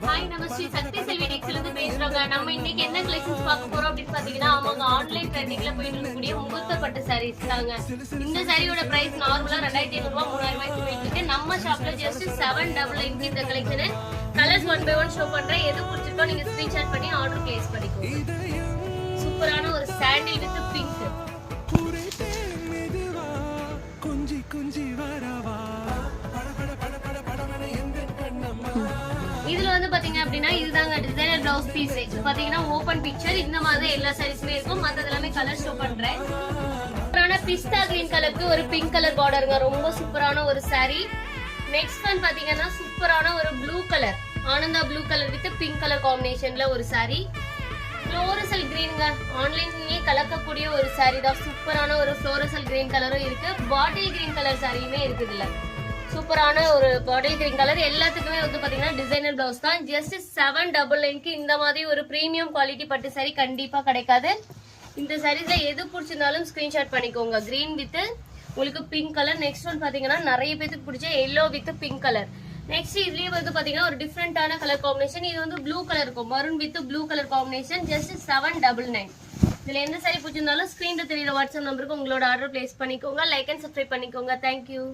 Hi நமஸ்தே சக்தி செல்வி டெக்ஸ்ல இருந்து பேசுறோங்க. நம்ம இன்னைக்கு என்ன கலெக்ஷன்ஸ் பார்க்க போறோம் அப்படின்னு பாத்தீங்கன்னா, அவங்க ஆன்லைன் ட்ரெண்டிங்ல போயிட்டு இருக்கக்கூடிய முகூர்த்த பட்டு சாரீஸ் தாங்க. இந்த சாரியோட பிரைஸ் நார்மலா 2500 ரூபாய் 3000 ரூபாய்க்கு போயிட்டு இருக்கு. நம்ம ஷாப்ல ஜஸ்ட் 799 இந்த கலெக்ஷன் கலர்ஸ் 1 by 1 ஷோ பண்றேன். எது பிடிச்சிருக்கோ நீங்க ஸ்கிரீன்ஷாட் பண்ணி ஆர்டர் பிளேஸ் பண்ணிக்கோங்க. சூப்பரான ஒரு சாண்டில் வித் பிங்க். இதுல வந்து பாத்தீங்க அப்படின்னா இதுதாங்க டிசைனர் பிளவுஸ் பீஸ். பாத்தீங்கன்னா ஓபன் பிக்சர் இந்த மாதிரி எல்லா சாரீஸ்மே இருக்கும். மத்தது எல்லாமே கலர் ஷோ பண்றேன். சூப்பரான பிஸ்தா கிரீன் கலருக்கு ஒரு பிங்க் கலர் பார்டருங்க. ரொம்ப சூப்பரான ஒரு சாரி. நெக்ஸ்ட் ஒன் பாத்தீங்கன்னா சூப்பரான ஒரு blue colour, Ananda blue colour with pink colour காம்பினேஷன்ல ஒரு சாரி. ஃப்ளோரசல் கிரீன்ங்க, ஆன்லைன்லயே கலக்கக்கூடிய ஒரு சாரி தான். சூப்பரான ஒரு ஃப்ளோரசல் கிரீன் கலரும் இருக்கு, பாட்டில் கிரீன் கலர் சாரியுமே இருக்குதுல்ல. சூப்பரான ஒரு பாட்டில் கிரீன் கலர். எல்லாத்துக்குமே வந்து பாத்தீங்கன்னா டிசைனர் பிளவுஸ் தான். ஜஸ்ட் 799க்கு இந்த மாதிரி ஒரு பிரீமியம் குவாலிட்டி பட்டு சாரி கண்டிப்பா கிடைக்காது. இந்த சாரீஸ்ல எது பிடிச்சிருந்தாலும் ஸ்கிரீன்ஷாட் பண்ணிக்கோங்க. கிரீன் வித் உங்களுக்கு பிங்க் கலர். நெக்ஸ்ட் ஒன் பாத்தீங்கன்னா நிறைய பேருக்கு பிடிச்ச yellow with pink colour. Next இதுலயே வந்து பாத்தீங்கன்னா ஒரு டிஃப்ரெண்டான கலர் காம்பினேஷன். இது வந்து ப்ளூ கலர் இருக்கும், maroon with blue colour combination. Just 799. இதுல எந்த சாரி பிடிச்சிருந்தாலும் ஸ்கிரீன்ல தெரியுற வாட்ஸ்அப் நம்பருக்கு உங்களோட ஆர்டர் பிளேஸ் பண்ணிக்கோங்க. லைக் அண்ட் சப்ஸ்கிரைப் பண்ணிக்கோங்க. தேங்க்யூ.